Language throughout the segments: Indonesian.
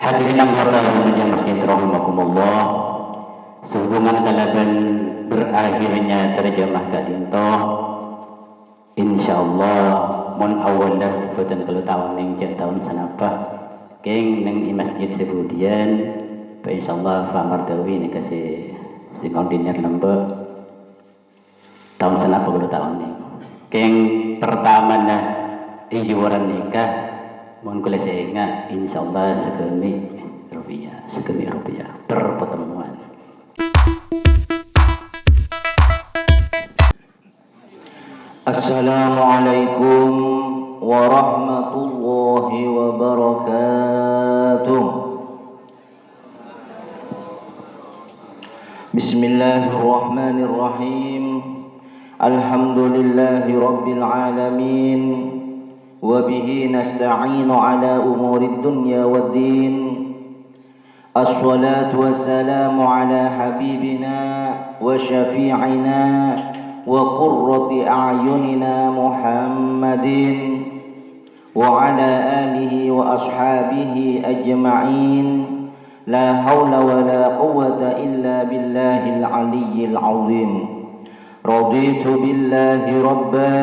Hadirin yang hormat yang masjid rahimakumullah. Sehubungan kalaban berakhirnya terjemah Kak Dinto, insyaallah mun awal dah fatan kalau tahun ning tahun sanapah keng nang masjid sebudian pa insyaallah fa mardawi ni kasih si koordinir lembe tahun sanapah kalau tahun ni keng pertama na ijuran nikah mun kula seingat insyaallah sekemi rupiah per pertemuan. Assalamualaikum warahmatullahi wabarakatuh. Bismillahirrahmanirrahim. Alhamdulillahi rabbil alamin. Wabihi nasta'inu ala umurid dunya waddin. Assalatu wassalamu ala habibina wa syafi'ina wa qurrati a'yunina Muhammadin wa ala alihi wa ashabihi ajma'in. La hawla wa la quwwata illa billahil aliyyil azim. Raditu billahi rabba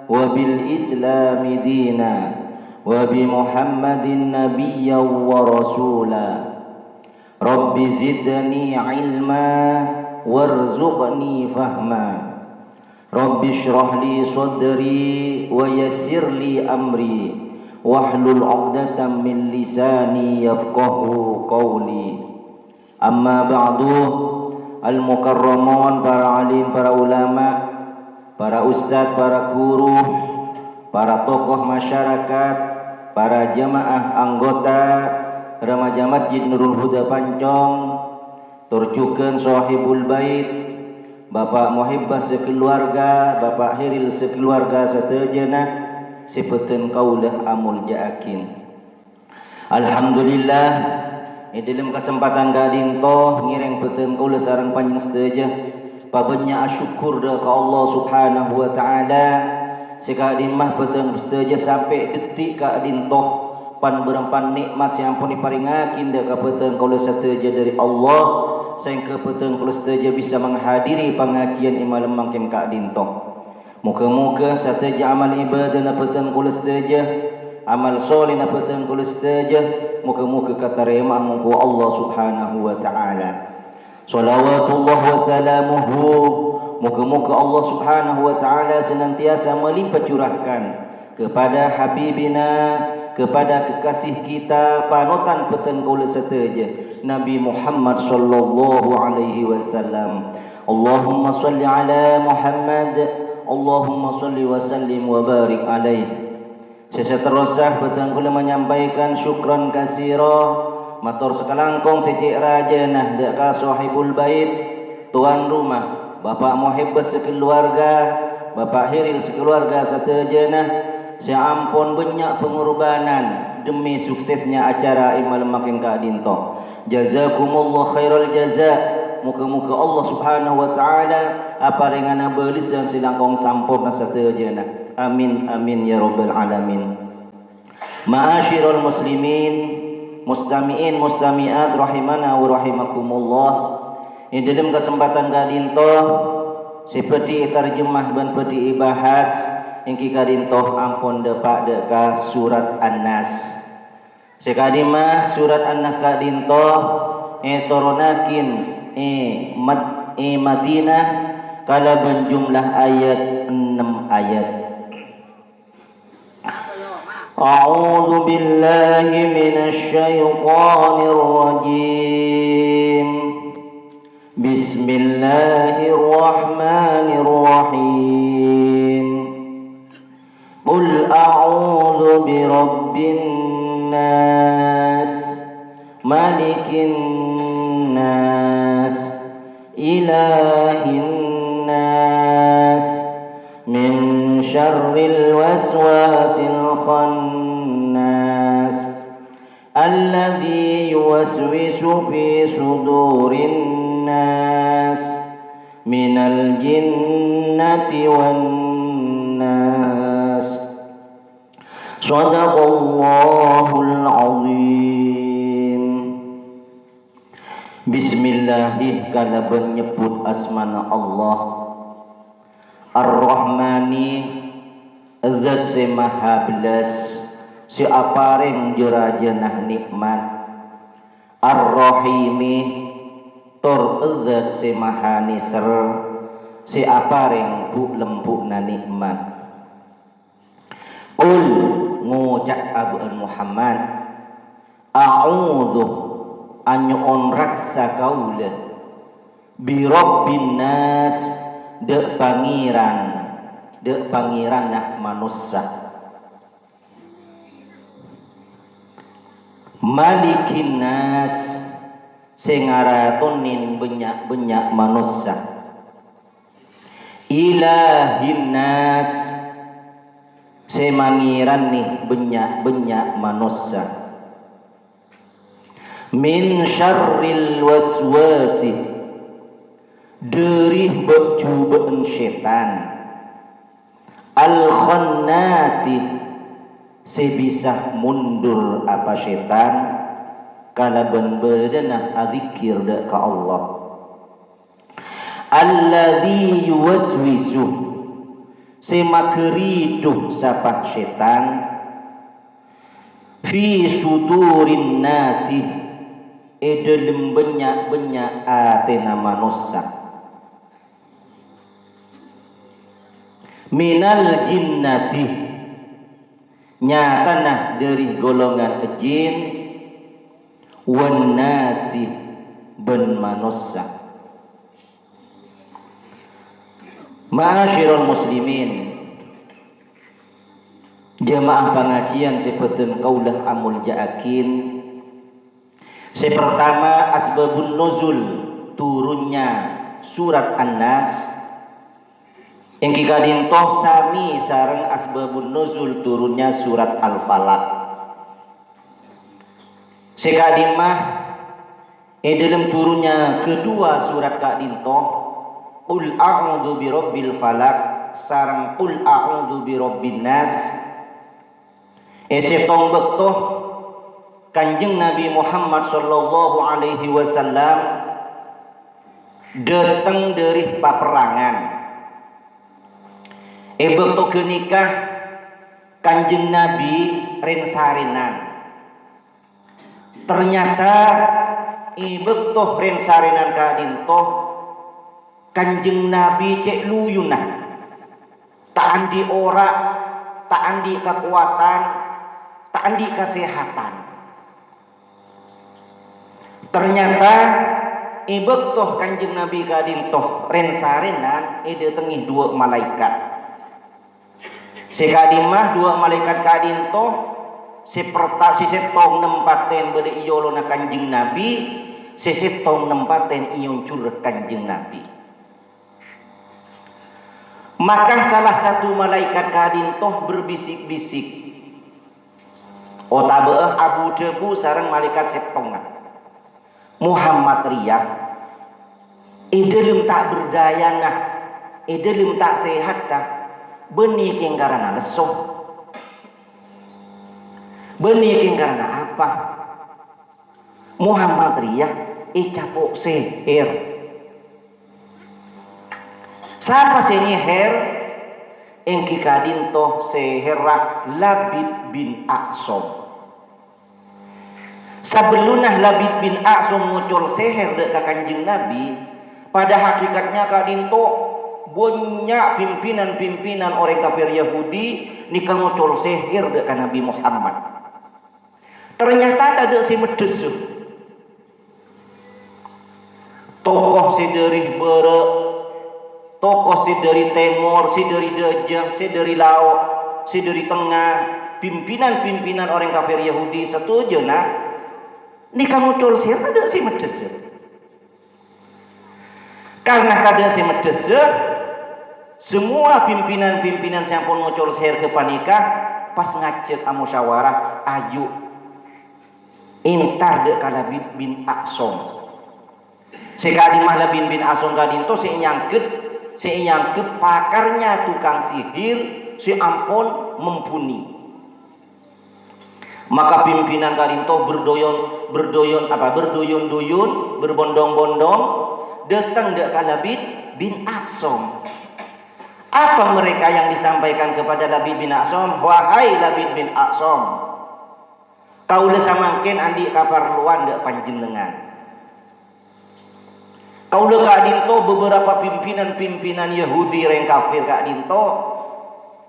wa bil islami dina wa bi Muhammadin nabiyyan wa rasula. Rabbi zidni ilma warzuqni fahma. Rabbi shrah li sadri wa yassir li amri wahlul 'uqdatam min lisani yafqahu qawli. Amma ba'du, al-mukarramun, para alim, para ulama, para ustadz, para guru, para tokoh masyarakat, para jamaah anggota remaja Masjid Nurul Huda Pancong, turjukeun sahibul bait Bapak Muhibbah sekeluarga, Bapak Hiril sekeluarga satejeuna, sipeutkeun kaulah amul jaakin. Alhamdulillah, dalam kesempatan gadinto ngireng peuteun kaula sareng panjang sateja pabenya asyukur ka Allah Subhanahu wa taala. Sikadin mah peuteun sateja sampai detik kadintoh pan berempan nikmat yang ampun diparingakin ka peuteun kaula sateja dari Allah. Sehingga peuteun kula sateja bisa menghadiri pengajian imal mangkin ka dintoh. Muga-muga sateja amal ibadah peuteun kula sateja, amal soleh peuteun kula sateja, muga-muga katarima mungku Allah Subhanahu wa taala. Shalawatullah wa salamuhu, muga-muga Allah Subhanahu wa taala senantiasa melimpah curahkan kepada habibina, kepada kekasih kita, panutan peuteun kaula sateja Nabi Muhammad sallallahu alaihi wasallam. Allahumma salli ala Muhammad, Allahumma salli wa sallim wa barik alaih. Seseterusah peuteun kula menyampaikan syukran kasira matur sekalangkong sicik raja nah dak ka sahibul bait, tuan rumah, Bapak Muhibbah sekeluarga, Bapak Hiril sekeluarga satejeuna, seampun banyak pengorbanan demi suksesnya acara imal makin ka dinto. Jazakumullah khairal jaza. Muga-muga Allah Subhanahu wa taala aparengana beulis dan silangkong sampurna satejeuna. Amin amin ya rabbal alamin. Ma'asyiral muslimin, mustami'in mustami'at rahimana wa rahimakumullah. Di dalam kesempatan gadinto seperti terjemah dan peti ibahas ingki kadintoh ampun depak deka surat An-Nas. Sekadimah surat An-Nas kadintoh toronakin Madinah kala berjumlah ayat 6 ayat. A'udzu billahi minasy syaithanir rajim. Bismillahirrahmanirrahim. Qul a'udzu birabbin nas, malikin nas, ilahin nas, min syarril waswasil khannas, alladzi yuwaswisu fi sudurin nas, minal jinnati wan nas. Shadaqallahul azim. Bismillahi kana menyebut asmana Allah. Ar-Rahmani zat se maha belas, si apareng jerajenah nikmat. Ar-Rahimi tur zat se maha nisr, si apareng bu lembukna nikmat. Qul ngucap abun Muhammad, a'udzu anyuon raksa kaula bi rabbin nas de pangeran nah manusia, malikin nas sing ngaratonin benyak manusia, ilahin nas semangiran nih benyak manusia, min syarril waswasi derih bercubaan syaitan, al khannasi sebisa mundur apa syaitan kalaban berdenah adzikir da ka Allah, alladzi yuwaswisu semakeriduh sapa syaitan fi sudurin nasi dalam benyak atena manusia, minal jinnati nyatana dari golongan jin, wan nasi ben manusia. Ma'asyiral muslimin, jamaah pengajian sepeteun kaulah amul jaakin. Pertama asbabun nuzul turunnya surat An-Nas. Yang kikadintoh sami sareng asbabun nuzul turunnya surat Al-Falaq. Sekadimah dalam turunnya kedua surat kadintoh Qul a'udzu birabbil falaq sareng Qul a'udzu birabbin nas. Setong bektoh Kanjeng Nabi Muhammad sallallahu alaihi wasallam datang dari paperangan. Bekto kenikah Kanjeng Nabi rensarenan. Ternyata bekto rensarenan kadintoh Kanjeng Nabi cek luyunah. Tak andi ora, tak andi kekuatan, tak andi kesehatan. Ternyata ibektoh Kanjeng Nabi kadintoh rensarenan tengih dua malaikat. Sekadimah dua malaikat kadintoh setong nempaten bade iyolona Kanjeng Nabi, setong nempaten iyon curah Kanjeng Nabi. Maka salah satu malaikat kadintoh berbisik-bisik. Otabeeh Abu Debu sareng malaikat setongan. Muhammad riyak idelum tak berdaya nah, idelum tak sehat dah, benih kenggarana lesoh, benih kenggarana apa? Muhammad riyak capok seher. Siapa seher? Engki kadintoh seherah Labid bin A'som. Sebelunah Labid bin A'som muncul seher dek Kanjeng Nabi, pada hakikatnya kadinto banyak pimpinan-pimpinan orang kafir Yahudi nikah muncul seher dek Nabi Muhammad. Ternyata tak ada si medesu. Tokoh si dari Bere, tokoh si dari Timur, si dari Dejah, si dari Laut, si dari Tengah, pimpinan-pimpinan orang kafir Yahudi setuju nah. Nikah muncul sih ada si medese. Karena kada si medese, semua pimpinan-pimpinan sampun muncul sihir ke panikah pas ngajak musyawarah ayu intar dek Labid bin A'som. Sekadimah Labid bin A'som kadinto senyangket pakarnya tukang sihir si ampun mempuni. Maka pimpinan Kadinto berduyun-duyun, berbondong-bondong datang dek Labid bin Aqsam. Apa mereka yang disampaikan kepada Labid bin Aqsam? Wahai Labid bin Aqsam, kaula samangken andi kaparluan dek panjenengan. Kaula Kadinto beberapa pimpinan Yahudi reng kafir Kadinto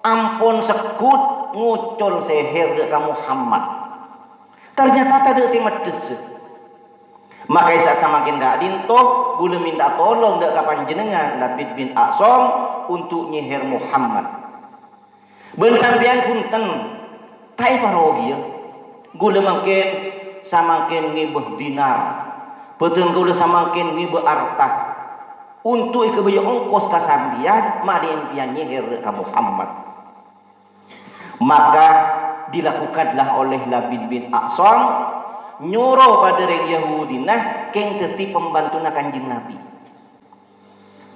ampun sekut ngucul seher dek ka Muhammad. Ternyata tadi si medes. Maka saat samakin Kadinto gula minta tolong dek ka panjenengan Labid bin Aqsam untuk nyiher Muhammad. Ben sampean punten tai parogi ya. Gula mangken samangken ngibeh dinar. Betul gula samangken ngibeh artah. Untuk ikebaya ongkos kasambian mari impian nyiher ka Muhammad. Maka dilakukanlah oleh Labid bin Aqsam nyuruh pada orang Yahudi nah keng teti pembantu Kanjeng Nabi.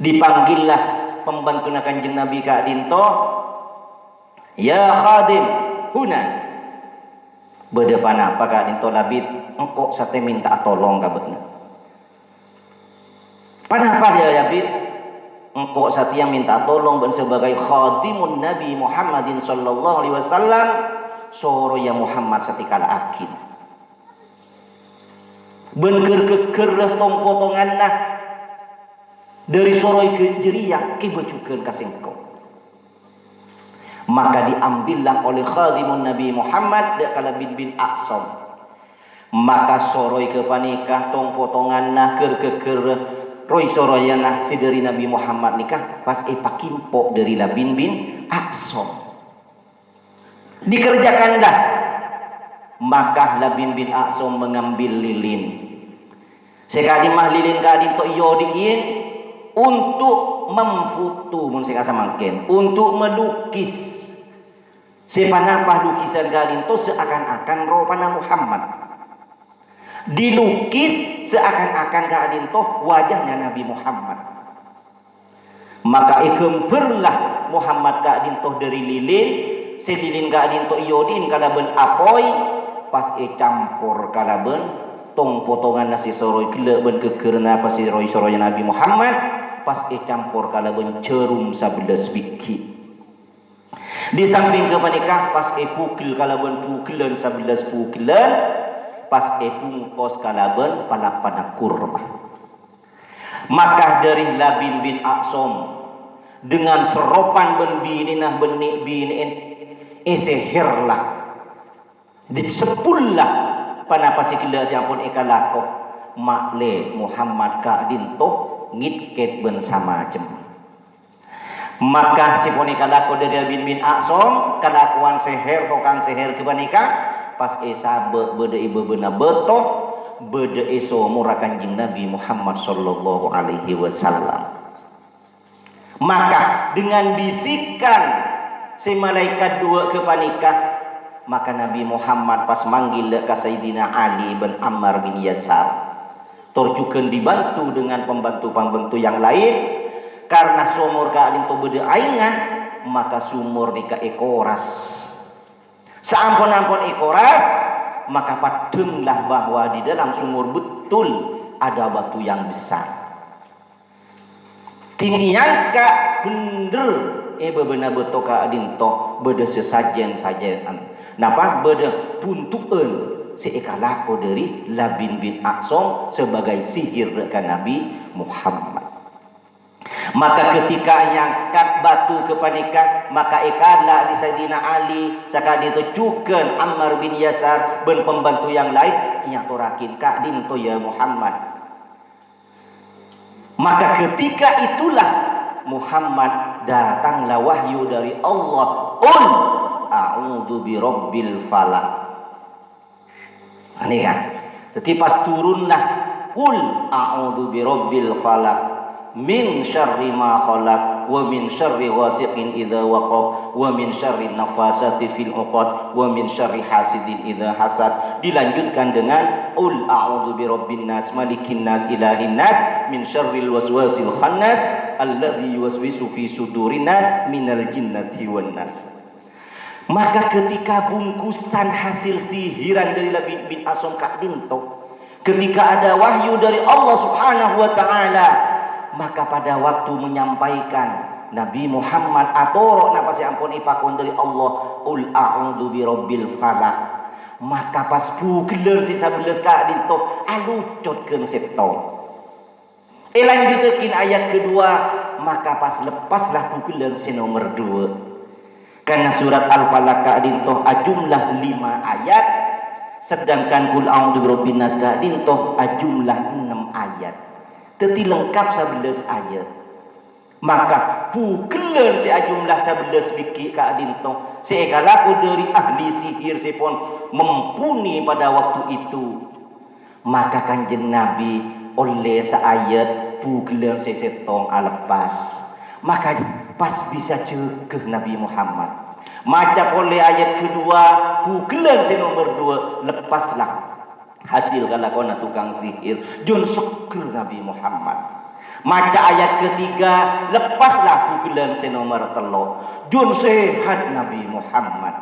Dipanggillah pembantu Kanjeng Nabi Kadinto, ya khadim huna. Berdepan apa Kadinto Labid engkau sate minta tolong kabetna. Panapa dia Labid? Engkau satya minta tolong ben sebagai khadimun Nabi Muhammadin sallallahu alaihi wasallam soro ya Muhammad satikala akin. Ben keur tong potongan nah dari soroi ke jeriak ke becukeun ka sengkau. Maka diambillah oleh khadimun Nabi Muhammad dek Labid bin Aqsam. Maka soroi ke panikah tong potongan nah keur roy soroyana si dari Nabi Muhammad nikah pas pakimpo dari Labid bin Aqsam. Dikerjakanlah. Maka Labid bin Aqsam mengambil lilin. Sekali mah lilin Kadinto iodiin untuk memfoto mun saya samangken, untuk melukis. Sepanapah lukisan Kadinto seakan-akan ropana Muhammad. Dilukis seakan-akan Kadinto wajahnya Nabi Muhammad. Maka ikemperlah Muhammad Kadinto dari lilin, selilin Kadinto iodin kalaben apoy pas campur kalaben tong potongan nasi soroi keleben kekerna pas roy soroy Nabi Muhammad pas campur kalaben cerum 11 biki. Di samping kepanikah pas pukil kalaben pukilan 11 pukilan pas pungkos kalaben palapana kurma. Maka dari Labid bin Aqsam dengan seropan ben bininah benik binin seherlah disepullah panapa sikila siapun ikalako makle Muhammad Kadinto ngitket ben sama jem. Maka si ponika lako dari Labid bin Aqsam kalakuan seher tokang seher kebanika pas sabe bede ibu bena beto bede eso murah Kanjeng Nabi Muhammad sallallahu alaihi wasallam. Maka dengan bisikan si malaikat dua kepanika maka Nabi Muhammad pas manggil ke Sayyidina Ali bin Ammar bin Yasar torjukeun dibantu dengan pembantu-pembantu yang lain. Karena sumur Kadinto bede aingah maka sumur nika ekoras. Seampun-ampun ekoras maka padenglah bahwa di dalam sumur betul ada batu yang besar. Tinggian ka bener bebena beto Kadinto bede sesajen-sajenan. Napa bede puntukeun si ikalako dari Labid bin Aqsam sebagai sihir ke Nabi Muhammad. Maka ketika angkat batu kepanika maka ikala di Sayyidina Ali sakadi tujukeun Ammar bin Yasar ben pembantu yang lain nyaturakin Kadinto ya Muhammad. Maka ketika itulah Muhammad datanglah wahyu dari Allah, qul a'udzu birabbil falaq. Ini kan. Jadi pas turunlah qul a'udzu birabbil falaq min syarri ma khalaq wa min syarri ghasiqin idza waqab wa min syarri nafasati fil 'uqad wa min syarri hasidin idza hasad. Dilanjutkan dengan qul a'udzu birabbin nas malikin nas ilahin nas min syarril waswasil khannas alladzi yuwaswisu fi sudurin nas minal jinnati wan nas. Maka ketika bungkusan hasil sihiran dari Nabi bin Asom Kak Dinto, ketika ada wahyu dari Allah Subhanahu wa taala, maka pada waktu menyampaikan Nabi Muhammad atoro napa si ampun ipakon dari Allah, ul a'udzu birabbil falaq, maka pas pukeleun si 11 Kak Dinto alucotkeun seto. Lanjutekin ayat kedua, maka pas lepaslah pukulan si nomor 2. Karena surat Al-Falaq Kak Dinto jumlah 5 ayat, sedangkan Qul a'udzu birabbin nas Kak Dinto jumlah 6 ayat. Teti lengkap 11 ayat. Maka pukulan si jumlah 11 biki Kak Dinto, si kalaku dari ahli sihir si pun mumpuni pada waktu itu. Maka Kanjeng Nabi oleh seayat pukulan si setong lepas. Maka pas bisa cegah Nabi Muhammad. Maca oleh ayat kedua, pukulan si nomor 2, lepaslah hasil kalakona tukang sihir. Jun syukur Nabi Muhammad. Maca ayat ketiga, lepaslah pukulan si nomor 3, jun sehat Nabi Muhammad.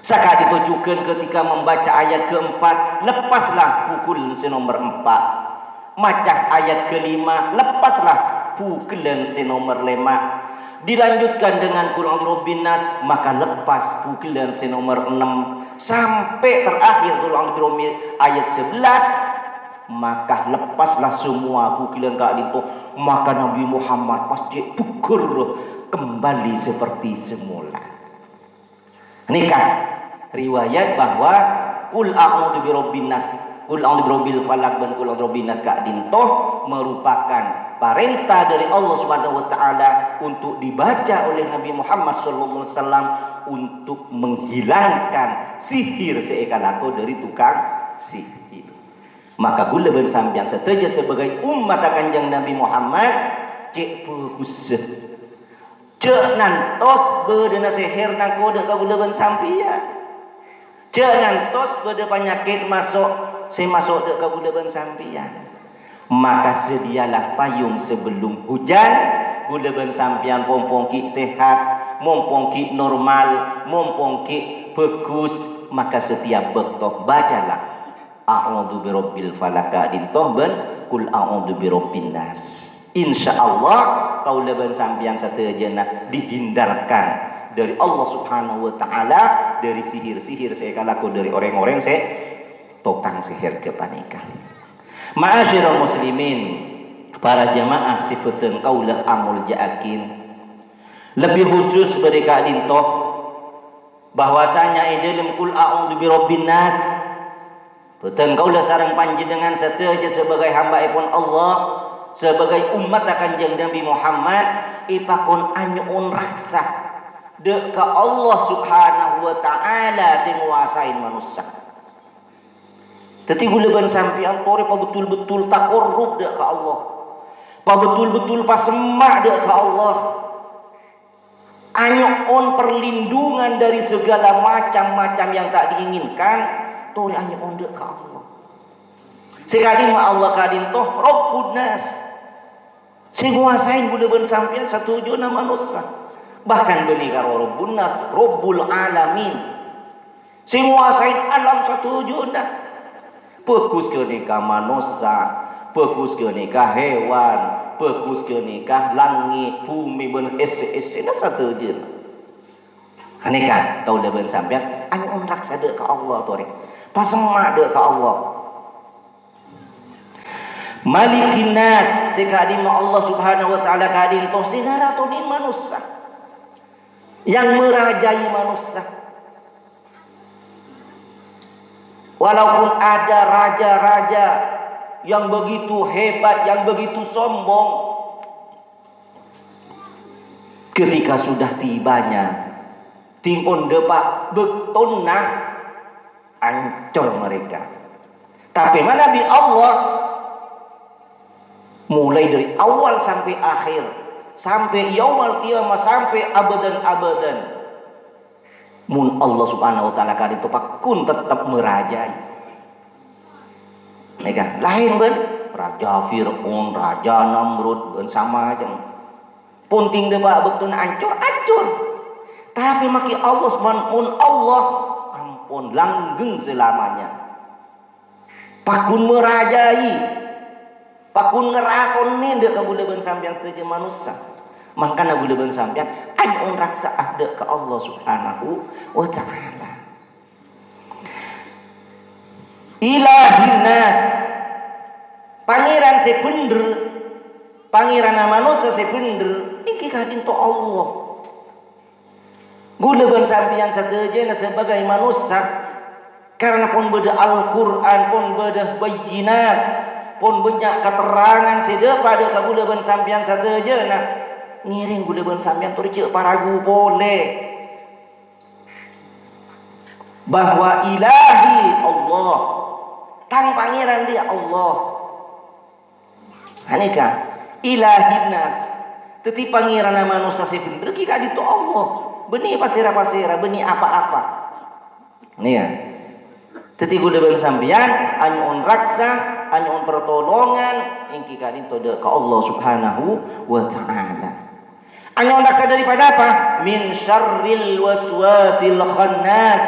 Saka ditujukan ketika membaca ayat keempat, lepaslah pukulan si nomor 4. Maca ayat kelima, lepaslah pukulan si nomor 5. Dilanjutkan dengan Qul a'udzu birabbin nas, maka lepas pukulan si nomor 6 sampai terakhir Qul a'udzu birabbin ayat 11, maka lepaslah semua pukulan Kak Dinto. Maka Nabi Muhammad pasti pukul kembali seperti semula. Nikah riwayat bahwa Qul a'udzu birabbin nas, Qul a'udzu birabbil falaq dan Qul a'udzu birabbin nas Kak Dinto merupakan perintah dari Allah Subhanahu wa taala untuk dibaca oleh Nabi Muhammad sallallahu alaihi wasallam untuk menghilangkan sihir seekalako dari tukang sihir. Maka gula ben sampeyan setuju sebagai umat Kanjeng Nabi Muhammad cek bagus. Cek nantos bedena sihir nang kode ka gula ben sampeyan. Cek nantos bede penyakit masuk dek ka gula ben sampeyan. Maka sedialah payung sebelum hujan. Gula ben sampeyan pompong ki sehat, mompong ki normal, mompong ki bagus, maka setiap bektok bacalah a'udzu birabbil falaq dintoh ben Qul a'udzu birabbin nas. Insyaallah kaula ben sampeyan sateujeuna dihindarkan dari Allah Subhanahu wa taala dari sihir-sihir sekalako dari orang-orang tukang sihir kepanika. Ma'asyiral muslimin, para jamaah sipeteun kaulah amul jaakin, lebih khusus bagi Kak Dinto bahwasanya dalam Qul a'udzu birabbin nas peteun kaulah sareng panjenengan sateja sebagai hamba-ipun Allah, sebagai umat Kanjeng Nabi Muhammad ipakon anyun raksa de ka Allah Subhanahu wa taala sing nguasain manusia. Teti gula ban sampean tore pa betul-betul takorrub dak ka Allah. Pa betul-betul pa semak dak ka Allah. Anyuon perlindungan dari segala macam-macam yang tak diinginkan, tore anyuon dak ka Allah. Sekali ma Allah kadin toh Rabbun nas. Sing nguasain gula ban sampean satuju na manusia. Bahkan benih karo Rabbun nas, Rabbul alamin. Sing nguasain alam satuju na. Fokus ke nikah manusia, fokus ke nikah hewan, fokus ke nikah langit, bumi ben ese-ese satu je. Nikah kau dah ben sampean anyun raksa dek ka Allah tu rek. Pasemak dek ka Allah. Malikin nas sekadima Allah Subhanahu wa taala kadin toh sinaratunin manusia yang merajai manusia. Walaupun ada raja-raja yang begitu hebat, yang begitu sombong, ketika sudah tibanya timpun depak betonah ancur mereka. Tapi mana Nabi Allah mulai dari awal sampai akhir, sampai yaumul qiyamah, sampai abadan-abadan, mun Allah Subhanahu wa taala kali itu pakun tetap merajai. Mereka lain ben Raja Fir'aun, Raja Namrud ben sama aja. Punting depa betul ancur. Tapi maki Allah mun Allah ampun langgeng selamanya. Pakun merajai, pakun ngerakoni dek kabulaban sampean setuju manusia. Makana kabulaban sampean anyun raksa ada ke Allah Subhanahu wa taala. Ilahin nas, pangeran se bener, pangeran manusia se bener, iki kadin to Allah. Gulaban sampean satejeuna sebagai manusia, karena pun beda Al-Quran, pun beda bayinat, pun banyak keterangan sedep pada gulaban sampean satejeuna, ngiring gulaban sampean tu cek paragu boleh bahwa ilahi Allah, tang pangeran dia Allah. Hanika ilahin nas, teti pangeran manusia se bener ki ka ditu Allah. Beni pasira-pasira, beni apa-apa. Nih ya. Teti gulaban sampean anyun raksa, anyun pertolongan ingki ka ditu ka Allah Subhanahu wa taala. Anyun raksa daripada apa? Min syarril waswasil khannas.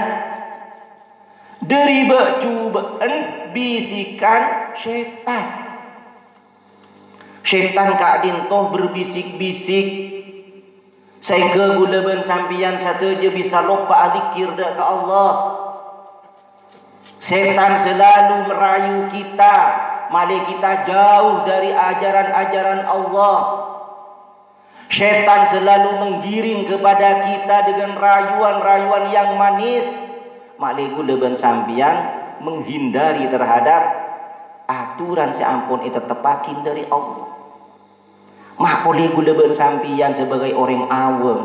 Dari cubaan bisikan syaitan. Syaitan ka dintoh berbisik-bisik. Sehingga gulaban sampian satu je bisa lupa zikir dak ke Allah. Setan selalu merayu kita, malah kita jauh dari ajaran-ajaran Allah. Setan selalu menggiring kepada kita dengan rayuan-rayuan yang manis, malah gulaban sampian menghindari terhadap aturan seampun itu tepakin dari Allah. Mak boleh gulaban sampian sebagai orang awam.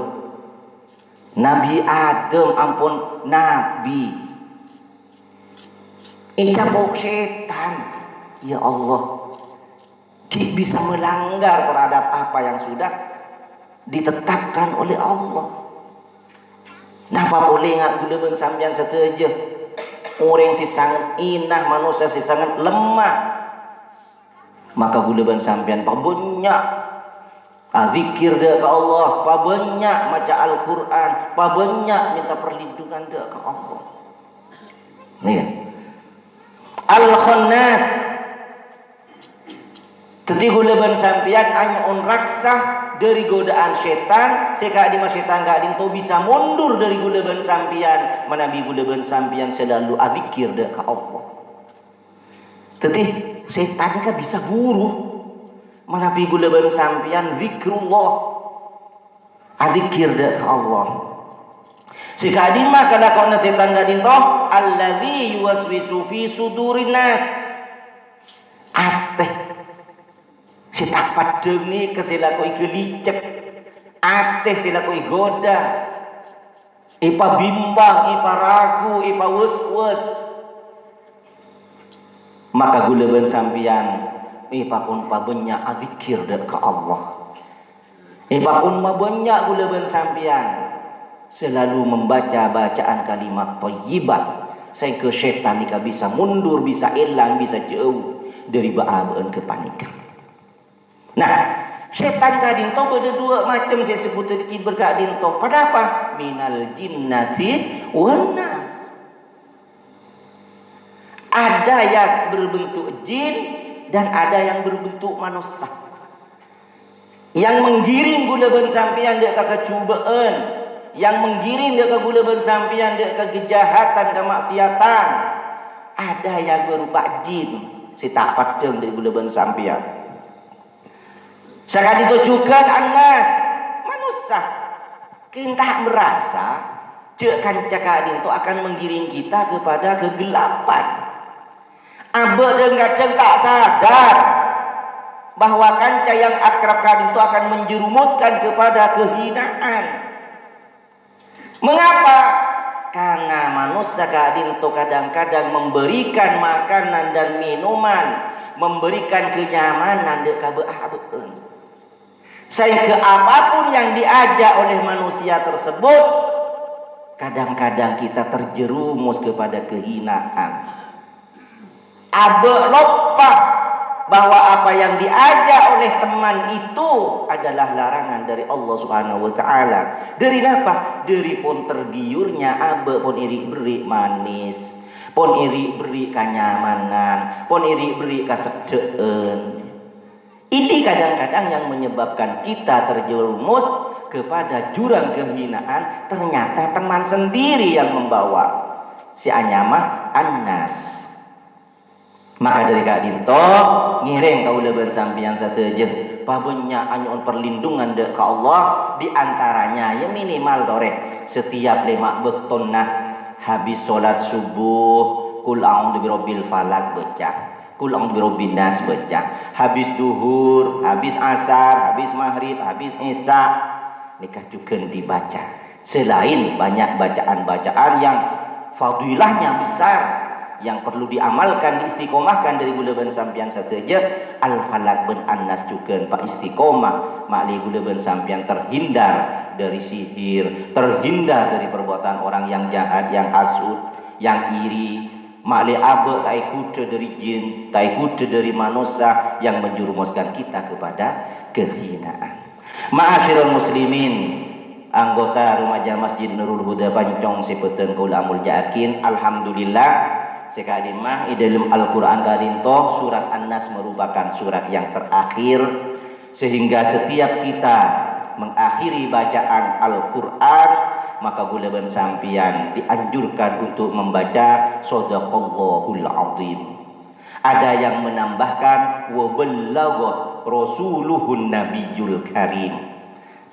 Nabi Adam ampun Nabi. Incapok setan. Ya Allah. Ki bisa melanggar terhadap apa yang sudah ditetapkan oleh Allah. Napa boleh ngak gulaban sampian seteje. Orang si sangat inah, manusia si sangat lemah. Maka gulaban sampian banyak zikir dia ke Allah, banyak baca Al-Quran, banyak minta perlindungan dia ke Allah. Nih, Al-Khannas, teti gulaban sampian anyun raksa dari godaan setan, seka di mas setan gak dinto bisa mundur dari gulaban sampian, manabi gulaban sampian selalu zikir dia ke Allah. Teti setan kan bisa buruh. Manapi gulaban sampian zikrullah, adzikir dak Allah. Sikadi mah kana kona setan gak dinto alladzi yuwaswisu fi sudurin nas. Ateh sitak padeng ni kesilakoi gelicek, ateh silakoi goda, ipa bimbang, ipa ragu, ipa wes-wes. Maka gulaban sampian ipakun pabanyak adzikir dak ke Allah. Ipakun mabanyak gulaban sampian selalu membaca bacaan kalimat thayyibah sehingga syaitan nika bisa mundur, bisa hilang, bisa jauh dari baabaan kepanikan. Nah, syaitan kadinto ada dua macam saya sebut tadi berkadinto. Pada apa? Minal jinnati wan nas. Ada yang berbentuk jin dan ada yang berbentuk manusia. Yang menggiring gulaban sampian dia ke kecubaan, yang menggiring dia ke gulaban sampian dia ke kejahatan, kemaksiatan. Ada yang berupa jin, si tak padang dari gulaban sampian. Sangat ditujukan anas manusia. Kita merasa cekan cakadin itu akan menggiring kita kepada kegelapan. Abah kadang tak sadar bahwa kanca yang akrab kadin itu akan menjerumuskan kepada kehinaan. Mengapa? Karena manusia kadin itu kadang-kadang memberikan makanan dan minuman, memberikan kenyamanan dek kabeh-kabeh. Sehingga apapun yang diajak oleh manusia tersebut, kadang-kadang kita terjerumus kepada kehinaan. Abe lupa bahwa apa yang diajak oleh teman itu adalah larangan dari Allah Subhanahu wa taala. Dari apa? Dari pun tergiurnya abe pun iri beri manis, pun iri beri kenyamanan, pun iri beri kasedeen. Ini kadang-kadang yang menyebabkan kita terjerumus kepada jurang kehinaan. Ternyata teman sendiri yang membawa. Si anyamah annas. Maka dari Kak Dinto ngiring kaula bersampian sateje pabunya anyun perlindungan dek ka Allah di antaranya ya minimal tore setiap 5 bekton habis salat subuh kul a'udzu birabbil falaq baca, kul a'udzu birabbin nas baca, habis duhur, habis asar, habis maghrib, habis isya nikah juga dibaca. Selain banyak bacaan-bacaan yang fadilahnya besar yang perlu diamalkan, diistiqomahkan dari gula ben sampian sateja al-falaq ben annas juga pak istiqomah makli gula ben sampian terhindar dari sihir, terhindar dari perbuatan orang yang jahat, yang hasud, yang iri, makli abe tak kuda dari jin, tak kuda dari manusia yang menjurumuskan kita kepada kehinaan. Ma'asyiral muslimin, anggota remaja Masjid Nurul Huda Pancong Sipeten Kaula Amul Jaakin, alhamdulillah sekadimah dalam Al-Quran kadinto surat An-Nas merupakan surat yang terakhir, sehingga setiap kita mengakhiri bacaan Al-Quran maka gula ben sampian dianjurkan untuk membaca Shadaqallahul Azim. Ada yang menambahkan wa ballagha rasuluhun nabiyul karim.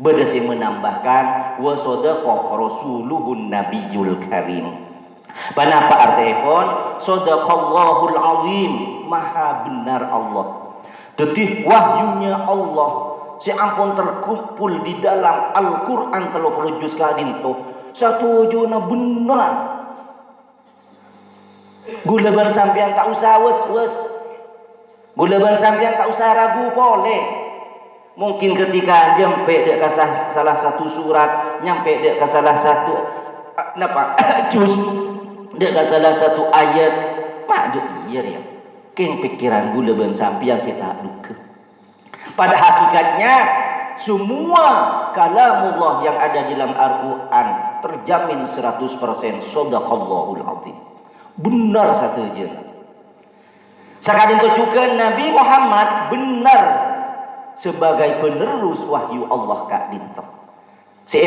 Bedesi menambahkan wa sadaqah rasuluhun nabiyul karim. Kenapa artinya Shadaqallahul Azim, maha benar Allah. Jadi wahyunya Allah si ampun terkumpul di dalam Al-Quran 30 juz kadinto satu juna benar. Gula ban sampean tak usah wes-wes, gula ban sampean tak usah ragu boleh. Mungkin ketika nyampe dek ke salah satu surat, nyampe dek ke salah satu juz, dek ke salah satu ayat, maju iya ya. Keng pikiran gula ban sampean saya tak duka. Pada hakikatnya semua kalamullah yang ada di dalam Al-Quran terjamin 100% Shadaqallahul Azim. Benar satu je. Sakadin itu juga Nabi Muhammad benar sebagai penerus wahyu Allah Kak Dinto.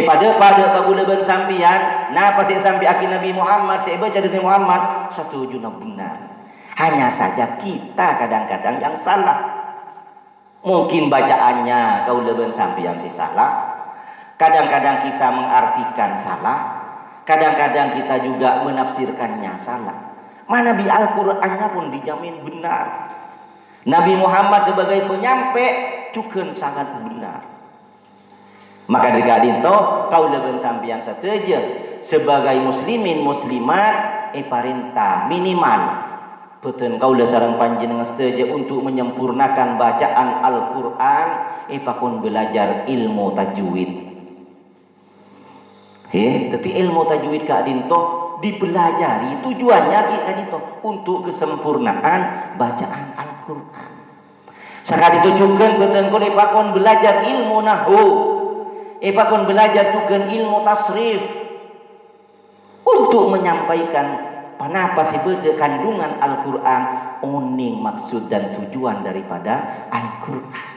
Pada kabula ban sampian, napa si sampai akhir Nabi Muhammad, baca dari Muhammad satu juna benar. Hanya saja kita kadang-kadang yang salah. Mungkin bacaannya kaula ban sampian si salah. Kadang-kadang kita mengartikan salah. Kadang-kadang kita juga menafsirkannya salah. Mana di Al-Qur'annya pun dijamin benar. Nabi Muhammad sebagai penyampai juga sangat benar. Maka dari kadinto kaula ban sampeyan sateja sebagai muslimin muslimat perintah minimal betul kaula sareng panjenengan sateja untuk menyempurnakan bacaan Al-Qur'an pakon belajar ilmu tajwid. Tapi ilmu tajwid kadinto dipelajari tujuannya kadinto untuk kesempurnaan bacaan Al-Qur'an. Sakali itu juga betul kau pakon belajar ilmu nahwu, pakon belajar juga ilmu tasrif untuk menyampaikan kenapa sih beda kandungan Al-Quran, uning maksud dan tujuan daripada Al-Quran.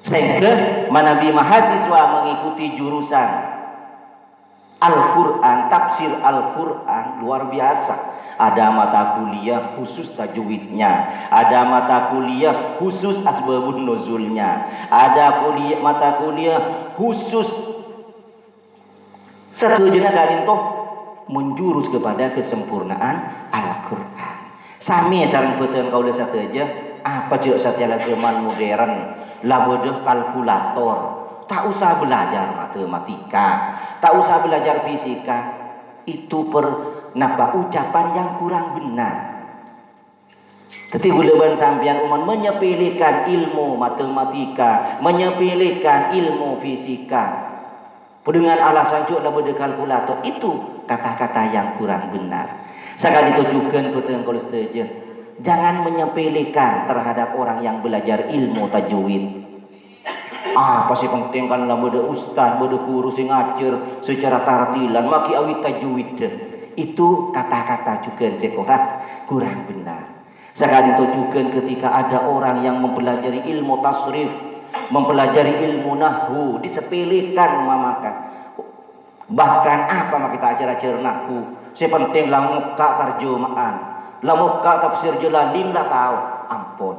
Sehingga manabi mahasiswa mengikuti jurusan Al-Quran, tafsir Al-Quran luar biasa. Ada mata kuliah khusus tajwidnya, ada mata kuliah khusus asbabun nuzulnya, ada mata kuliah khusus satu jenak kadinto menjurus kepada kesempurnaan Al-Quran. Sami sareng peuteun kaula sateja apa cek setelah zaman modern labeudeuk kalkulator, tak usah belajar matematika, tak usah belajar fisika. Itu ucapan yang kurang benar. Ketika bulan sampian umat menyepelekan ilmu matematika, menyepelekan ilmu fisika dengan alasan cuk labeudeuk kalkulator, itu kata-kata yang kurang benar. Sakali ditujukeun peuteun kalau setuju Jangan menyepelekan terhadap orang yang belajar ilmu tajwid. Pasti penting kan lah beda ustaz, beda guru sing ngajar secara tartilan, maki awit tajwid. Itu kata-kata juga sekolah kurang benar. Sekali itu juga ketika ada orang yang mempelajari ilmu tasrif, mempelajari ilmu nahwu, disepelekan mamakan. Bahkan apa mak kita ajar-ajar nahwu, sepenting lah muka terjemahan, lah muka tafsir Jalalim lah tahu. Ampun,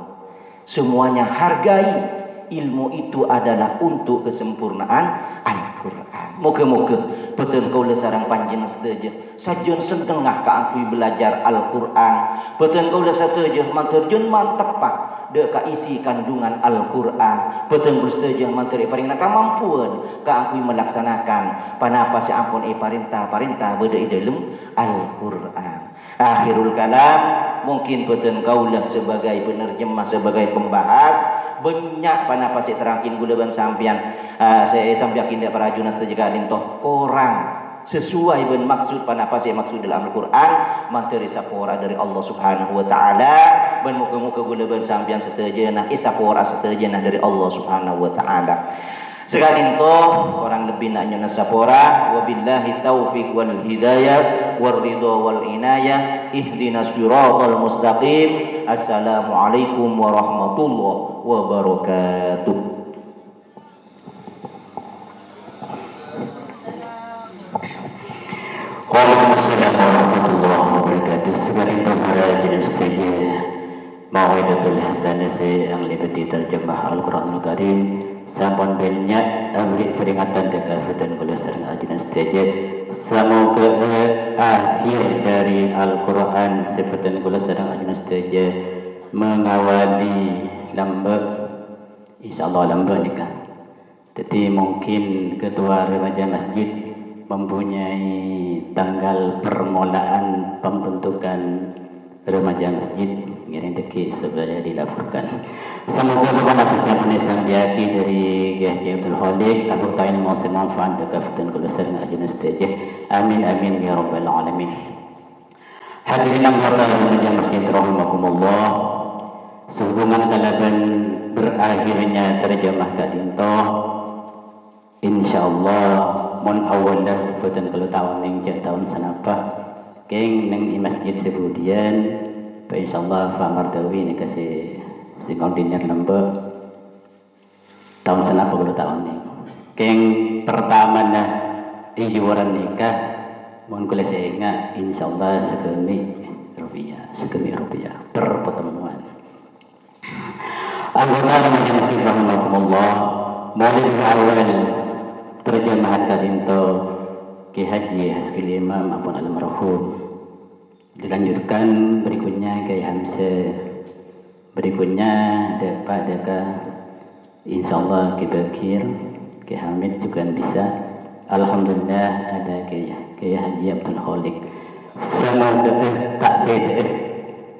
semuanya hargai. Ilmu itu adalah untuk kesempurnaan Al-Quran. Moga-moga betul kau sareng panjenengan setuju. Sajun setengah keangkui belajar Al-Quran. Betul kau setuju manterjun mantep pak. Dek isi kandungan Al-Quran. Betul kau setuju manteri paringna kemampuan keangkui melaksanakan. Panapa si ampun parintah beda dalam Al-Quran. Akhirul kalam, mungkin betul kaulah sebagai penerjemah, sebagai pembahas. Banyak panapa si terangkin gula ban sampian saya sampiakin dia para junas terjaga lintoh korang sesuai ben maksud panapa si maksud dalam Al-Quran materi sapora dari Allah Subhanahu wa taala ben muka-muka gula ban sampian setejenah isapora setejenah dari Allah Subhanahu wa taala. Sekali toh orang lebih naknya nasapora wabillahi taufiq wal hidayah wal ridha wal inayah ihdinas siratal mustaqim. Assalamualaikum warahmatullahi wabarakatuh. Waalaikumsalam warahmatullahi wabarakatuh. Sekali toh para jenis saja Mau'idatul Hasanah yang lebih terjemah Al-Quranul Karim. Sampun banyak abri peringatan dekafatan kula sareng ajinan setuju. Semoga akhir dari Al-Quran sifatan kula sareng ajinan setuju mengawali lambak insyaallah lambak nikah. Jadi mungkin ketua remaja masjid mempunyai tanggal permulaan pembentukan remaja masjid ngiring deki sebenarnya dilaporkan. Semoga kepada bisa penisang diaki dari Kiai Abdul Khalik Abu Ta'in Musim Manfaat dekafatan kulasar ngajin setuju. Amin amin ya rabbal alamin. Hadirin anggota remaja masjid rahimakumullah. Sehubungan kalaban berakhirnya terjemah kadinto insyaallah mon awalah fatan kalau tahun ning tahun sanapah keng neng masjid sebudian insyaallah Pak Mardawi ini kasih si koordinir lembek tahun sana 10 tahun nih keng pertama nah ijuran nikah mohon kula saya ingat insyaallah segemi rupiah per pertemuan anggota remaja masjid rahimakumullah mulai dari awal terjemahan kadinto Ki Haji Haskil Imam apun almarhum. Dilanjutkan berikutnya Kiai Hamzah, berikutnya Pak Deka, insyaallah Ki Bakir, Ki Hamid juga bisa. Alhamdulillah ada Kiai Haji Abdul Khalik. Semoga tak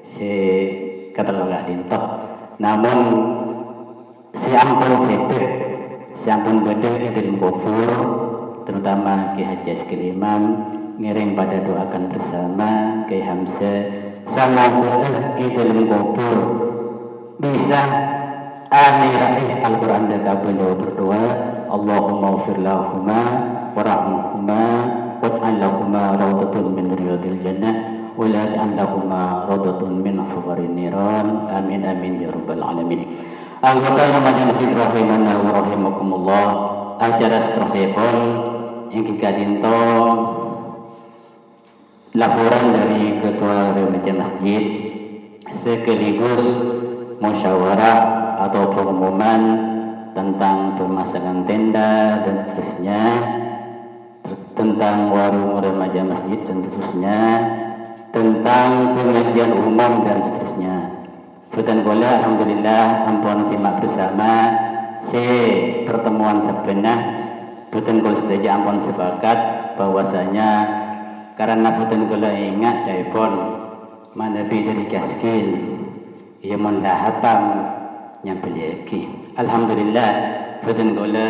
si kata loga dintoh. Namun si ampun gede dalam kufur, terutama Ki Haji Haskil Imam. Ngiring pada doakan bersama Kiai Hamzah sama di dalam kubur bisa akhir Al-Quran dan beliau berdoa Allahumma ufir lahuma warahmuhuma waj'al lahuma rawdatun min riyadil jannah wa la ta'al lahuma rawdatun min hufarin niran amin amin ya rabbal alamin. Anggota remaja masjid rahimana wa rahimakumullah, acara seterusnya yang kita dinto laporan dari ketua remaja masjid sekaligus musyawarah atau pengumuman tentang pemasangan tenda dan seterusnya, tentang warung remaja masjid dan seterusnya, tentang pengajian umum dan seterusnya. Futan bola alhamdulillah ampun simak bersama pertemuan sebenah futan bola saja ampun sepakat bahwasanya karena futan bola ingat jaipon mana dari kaskil ia menlahatam yang beli lagi. Alhamdulillah futan bola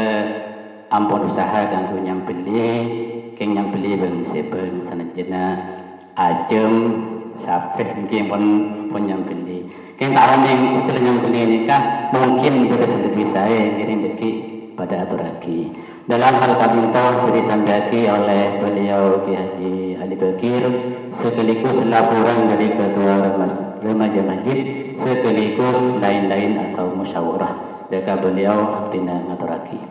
ampun usaha ganggu yang beli bang sebeng sanajana ajem sampai mungkin pun yang gede. Keng taran yang istilah yang gede nikah mungkin bisa lebih saya ngiring deki pada atur lagi. Dalam hal kadinto disampaikan oleh beliau Ki Haji Ali Bakir sekaligus laporan dari ketua remaja masjid sekaligus lain-lain atau musyawarah. Deka beliau abdina ngaturaki.